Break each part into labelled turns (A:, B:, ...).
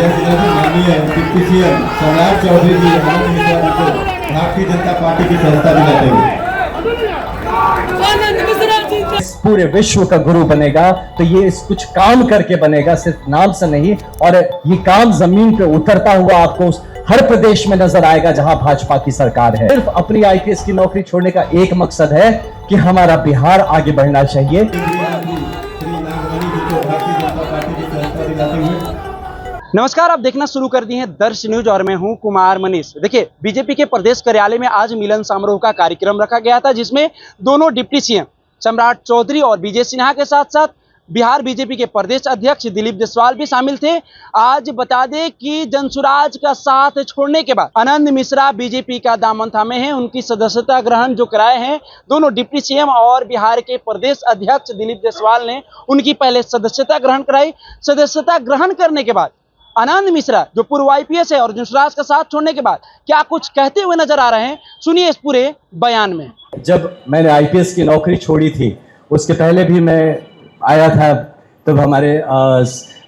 A: माननीय deputy CM सम्राट चौधरी जी आनंद मिश्रा जी को भारतीय जनता पार्टी की सदस्यता दिलाते हुए
B: इस पूरे विश्व का गुरु बनेगा तो ये कुछ काम करके बनेगा, सिर्फ नाम से नहीं। और ये काम जमीन पे उतरता हुआ आपको हर प्रदेश में नजर आएगा जहां भाजपा की सरकार है। सिर्फ अपनी आईपीएस की नौकरी छोड़ने का एक मकसद है कि हमारा बिहार आगे बढ़ना चाहिए।
C: नमस्कार, आप देखना शुरू कर दिए हैं दर्श न्यूज और मैं हूं कुमार मनीष। देखिए, बीजेपी के प्रदेश कार्यालय में आज मिलन समारोह का कार्यक्रम रखा गया था, जिसमें दोनों डिप्टी सीएम सम्राट चौधरी और विजय सिन्हा के साथ साथ बिहार बीजेपी के प्रदेश अध्यक्ष दिलीप जायसवाल भी शामिल थे। आज बता दें कि जनसुराज का साथ छोड़ने के बाद आनंद मिश्रा बीजेपी का दामन थामे हैं। उनकी सदस्यता ग्रहण जो कराए हैं दोनों डिप्टी सीएम और बिहार के प्रदेश अध्यक्ष दिलीप जायसवाल ने उनकी पहले सदस्यता ग्रहण कराई। सदस्यता ग्रहण करने के बाद आनंद मिश्रा जो पूर्व आईपीएस है और जनसुराज का साथ छोड़ने के बाद क्या कुछ कहते हुए नजर आ रहे हैं, सुनिए इस पूरे बयान में।
B: जब मैंने आईपीएस की नौकरी छोड़ी थी, उसके पहले भी मैं आया था, तब हमारे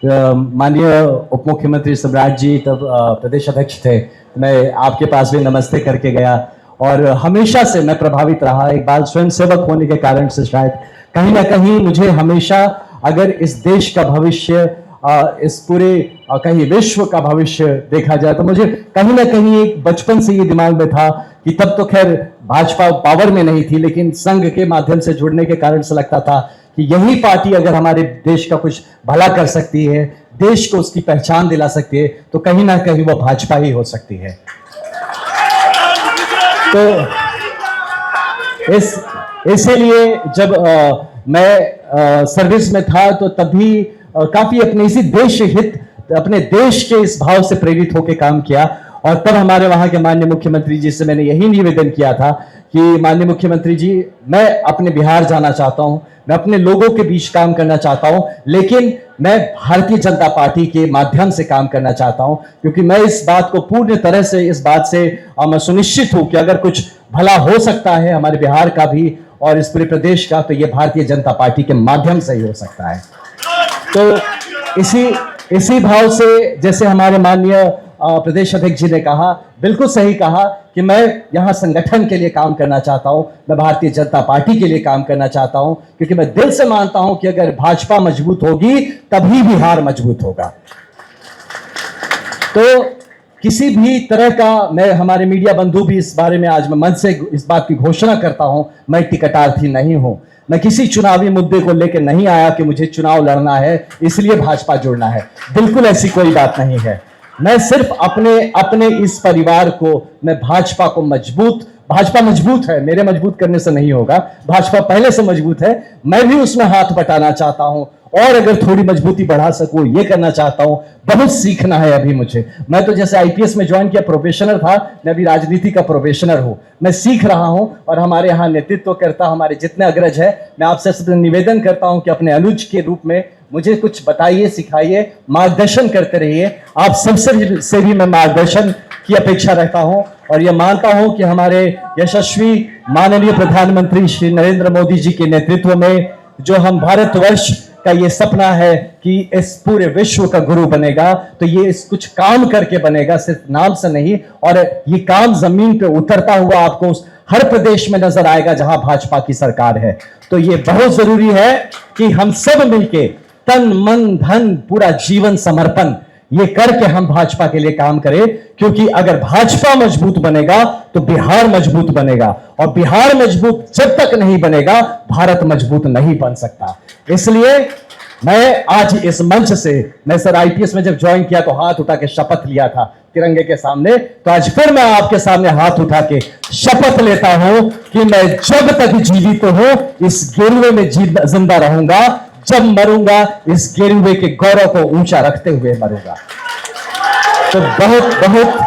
B: माननीय उप मुख्यमंत्री सम्राट जी तब प्रदेश अध्यक्ष थे। मैं आपके पास भी नमस्ते करके गया और हमेशा से मैं प्रभावित रहा। एक बार स्वयं सेवक होने के कारण से शायद कहीं ना कहीं मुझे हमेशा, अगर इस देश का भविष्य, इस पूरे कहीं विश्व का भविष्य देखा जाए तो मुझे कहीं ना कहीं एक बचपन से ये दिमाग में था कि तब तो खैर भाजपा पावर में नहीं थी, लेकिन संघ के माध्यम से जुड़ने के कारण से लगता था कि यही पार्टी अगर हमारे देश का कुछ भला कर सकती है, देश को उसकी पहचान दिला सकती है, तो कहीं ना कहीं वो भाजपा ही हो सकती है। तो इसीलिए जब मैं सर्विस में था तो तभी काफी अपने इसी देश हित, अपने देश के इस भाव से प्रेरित होकर काम किया। और तब हमारे वहां के माननीय मुख्यमंत्री जी से मैंने यही निवेदन किया था कि माननीय मुख्यमंत्री जी, मैं अपने बिहार जाना चाहता हूं, मैं अपने लोगों के बीच काम करना चाहता हूं, लेकिन मैं भारतीय जनता पार्टी के माध्यम से काम करना चाहता हूं, क्योंकि मैं इस बात को पूर्ण तरह से, इस बात से मैं सुनिश्चित हूं कि अगर कुछ भला हो सकता है हमारे बिहार का भी और इस पूरे प्रदेश का, तो ये भारतीय जनता पार्टी के माध्यम से ही हो सकता है। तो इसी भाव से, जैसे हमारे माननीय प्रदेश अध्यक्ष जी ने कहा, बिल्कुल सही कहा कि मैं यहाँ संगठन के लिए काम करना चाहता हूँ, मैं भारतीय जनता पार्टी के लिए काम करना चाहता हूँ, क्योंकि मैं दिल से मानता हूँ कि अगर भाजपा मजबूत होगी तभी बिहार मजबूत होगा। तो किसी भी तरह का, मैं, हमारे मीडिया बंधु भी इस बारे में आज मैं मन से इस बात की घोषणा करता हूं, मैं टिकटार्थी नहीं हूं। मैं किसी चुनावी मुद्दे को लेकर नहीं आया कि मुझे चुनाव लड़ना है इसलिए भाजपा जुड़ना है, बिल्कुल ऐसी कोई बात नहीं है। मैं सिर्फ अपने इस परिवार को, मैं भाजपा को भाजपा मजबूत है, मेरे मजबूत करने से नहीं होगा, भाजपा पहले से मजबूत है, मैं भी उसमें हाथ बटाना चाहता हूं और अगर थोड़ी मजबूती बढ़ा सकूं ये करना चाहता हूं। बहुत सीखना है अभी मुझे। मैं तो जैसे आईपीएस में ज्वाइन किया प्रोबेशनर था, मैं अभी राजनीति का प्रोबेशनर हूं, मैं सीख रहा हूं। और हमारे यहाँ नेतृत्व करता हमारे जितने अग्रज है, मैं आपसे निवेदन करता हूं कि अपने अनुज के रूप में मुझे कुछ बताइए, सिखाइए, मार्गदर्शन करते रहिए। आप सबसे से भी मैं मार्गदर्शन की अपेक्षा रखता हूं और यह मानता हूं कि हमारे यशस्वी माननीय प्रधानमंत्री श्री नरेंद्र मोदी जी के नेतृत्व में जो हम भारतवर्ष का ये सपना है कि इस पूरे विश्व का गुरु बनेगा, तो ये कुछ काम करके बनेगा, सिर्फ नाम से नहीं। और ये काम जमीन पे उतरता हुआ आपको हर प्रदेश में नजर आएगा जहां भाजपा की सरकार है। तो ये बहुत जरूरी है कि हम सब मिलके तन मन धन पूरा जीवन समर्पण ये करके हम भाजपा के लिए काम करें, क्योंकि अगर भाजपा मजबूत बनेगा तो बिहार मजबूत बनेगा, और बिहार मजबूत जब तक नहीं बनेगा भारत मजबूत नहीं बन सकता। इसलिए मैं आज इस मंच से, मैं सर आईपीएस में जब ज्वाइन किया तो हाथ उठा के शपथ लिया था तिरंगे के सामने, तो आज फिर मैं आपके सामने हाथ उठा के शपथ लेता हूं कि मैं जब तक जीवित हूं इस गिरवे में जिंदा रहूंगा, जब मरूंगा इस गिरवे के गौरव को ऊंचा रखते हुए मरूंगा। तो बहुत बहुत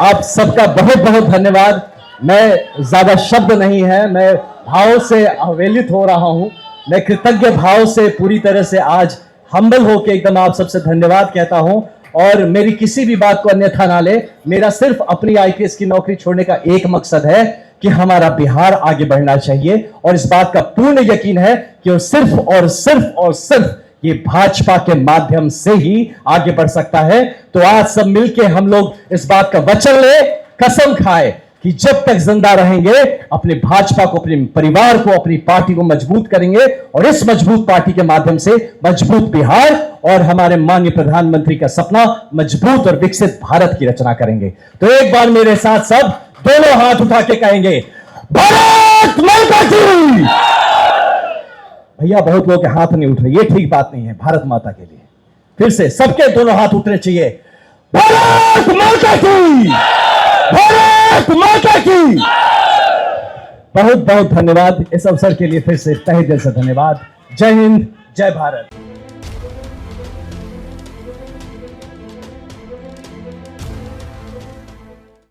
B: आप सबका बहुत बहुत धन्यवाद। मैं ज्यादा शब्द नहीं है, मैं भाव से अवेलित हो रहा हूं, मैं कृतज्ञ भाव से पूरी तरह से आज हम्बल होकर एकदम आप सबसे धन्यवाद कहता हूं। और मेरी किसी भी बात को अन्यथा ना ले, मेरा सिर्फ अपनी आईपीएस की नौकरी छोड़ने का एक मकसद है कि हमारा बिहार आगे बढ़ना चाहिए, और इस बात का पूर्ण यकीन है कि वो सिर्फ और सिर्फ ये भाजपा के माध्यम से ही आगे बढ़ सकता है। तो आज सब मिलके हम लोग इस बात का वचन ले, कसम खाए कि जब तक जिंदा रहेंगे अपने भाजपा को, अपने परिवार को, अपनी पार्टी को मजबूत करेंगे और इस मजबूत पार्टी के माध्यम से मजबूत बिहार और हमारे माननीय प्रधानमंत्री का सपना मजबूत और विकसित भारत की रचना करेंगे। तो एक बार मेरे साथ सब दोनों हाथ उठा के कहेंगे, भारत माता की। भैया बहुत लोगों के हाथ नहीं उठ रहे, ये ठीक बात नहीं है। भारत माता के लिए फिर से सबके दोनों हाथ उठने चाहिए। भारत माता की, भारत माता की। बहुत बहुत धन्यवाद इस अवसर के लिए, फिर से तहे दिल से धन्यवाद। जय हिंद, जय भारत।